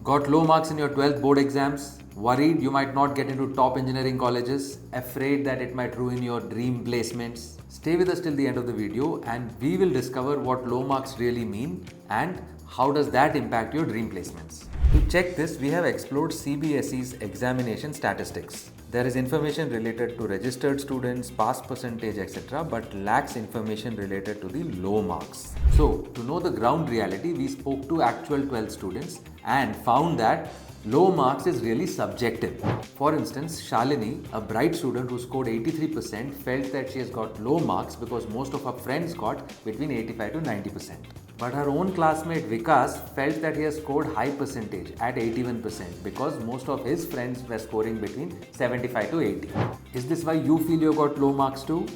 Got low marks in your 12th board exams? Worried you might not get into top engineering colleges? Afraid that it might ruin your dream placements? Stay with us till the end of the video and we will discover what low marks really mean and how does that impact your dream placements. To check this, we have explored CBSE's examination statistics. There is information related to registered students, pass percentage, etc., but lacks information related to the low marks. So, to know the ground reality, we spoke to actual 12th students and found that low marks is really subjective. For instance, Shalini, a bright student who scored 83%, felt that she has got low marks because most of her friends got between 85 to 90%. But her own classmate Vikas felt that he has scored high percentage at 81% because most of his friends were scoring between 75 to 80. Is this why you feel you got low marks too?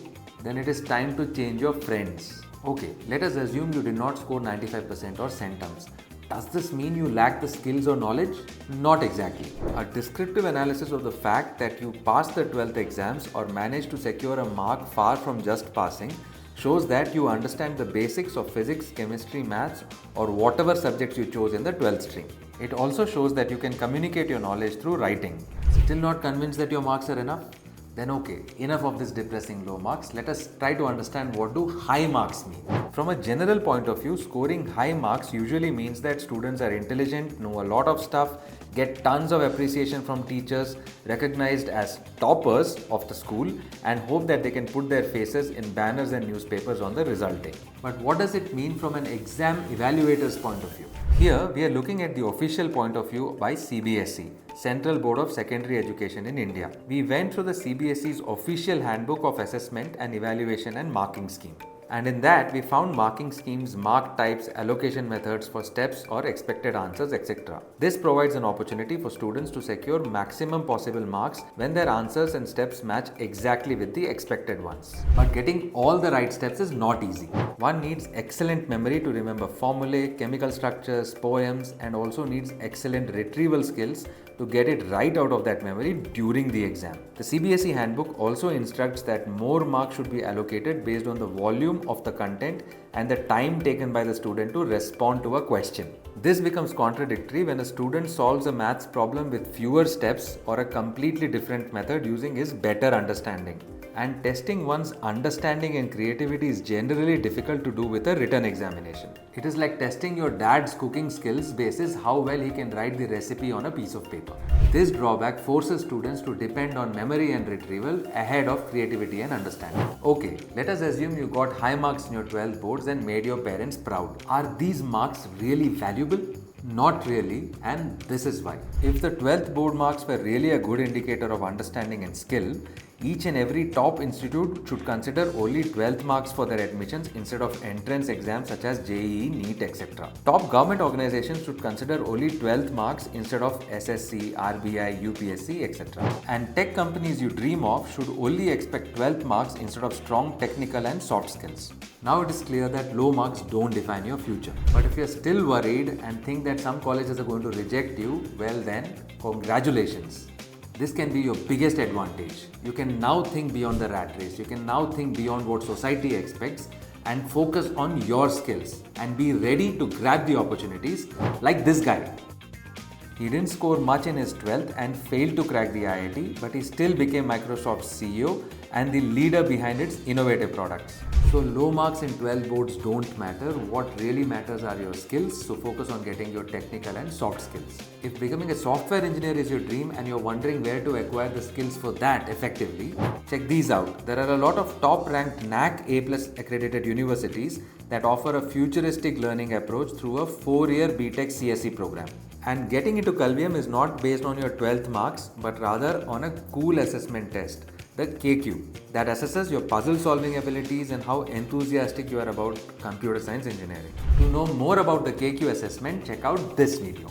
Then it is time to change your friends. Okay, let us assume you did not score 95% or centums. Does this mean you lack the skills or knowledge? Not exactly. A descriptive analysis of the fact that you passed the 12th exams or managed to secure a mark far from just passing shows that you understand the basics of physics, chemistry, maths, or whatever subjects you chose in the 12th stream. It also shows that you can communicate your knowledge through writing. Still not convinced that your marks are enough? Then okay, enough of this depressing low marks. Let us try to understand what do high marks mean. From a general point of view, scoring high marks usually means that students are intelligent, know a lot of stuff, get tons of appreciation from teachers, recognized as toppers of the school, and hope that they can put their faces in banners and newspapers on the result day. But what does it mean from an exam evaluator's point of view? Here, we are looking at the official point of view by CBSE, Central Board of Secondary Education in India. We went through the CBSE's official handbook of assessment and evaluation and marking scheme. And in that, we found marking schemes, mark types, allocation methods for steps or expected answers, etc. This provides an opportunity for students to secure maximum possible marks when their answers and steps match exactly with the expected ones. But getting all the right steps is not easy. One needs excellent memory to remember formulae, chemical structures, poems, and also needs excellent retrieval skills to get it right out of that memory during the exam. The CBSE handbook also instructs that more marks should be allocated based on the volume of the content and the time taken by the student to respond to a question. This becomes contradictory when a student solves a maths problem with fewer steps or a completely different method using his better understanding. And testing one's understanding and creativity is generally difficult to do with a written examination. It is like testing your dad's cooking skills basis how well he can write the recipe on a piece of paper. This drawback forces students to depend on memory and retrieval ahead of creativity and understanding. Okay, let us assume you got high marks in your 12th boards and made your parents proud. Are these marks really valuable? Not really, and this is why. If the 12th board marks were really a good indicator of understanding and skill, each and every top institute should consider only 12th marks for their admissions instead of entrance exams such as JEE, NEET, etc. Top government organizations should consider only 12th marks instead of SSC, RBI, UPSC, etc. And tech companies you dream of should only expect 12th marks instead of strong technical and soft skills. Now it is clear that low marks don't define your future. But if you're still worried and think that some colleges are going to reject you, well then, congratulations. This can be your biggest advantage. You can now think beyond the rat race. You can now think beyond what society expects and focus on your skills and be ready to grab the opportunities like this guy. He didn't score much in his 12th and failed to crack the IIT, but he still became Microsoft's CEO and the leader behind its innovative products. So low marks in 12 boards don't matter. What really matters are your skills. So focus on getting your technical and soft skills. If becoming a software engineer is your dream and you're wondering where to acquire the skills for that effectively, check these out. There are a lot of top-ranked NAC A+ accredited universities that offer a futuristic learning approach through a 4-year BTech CSE program. And getting into Kalvium is not based on your 12th marks, but rather on a cool assessment test, the KQ, that assesses your puzzle solving abilities and how enthusiastic you are about computer science engineering. To know more about the KQ assessment, check out this video.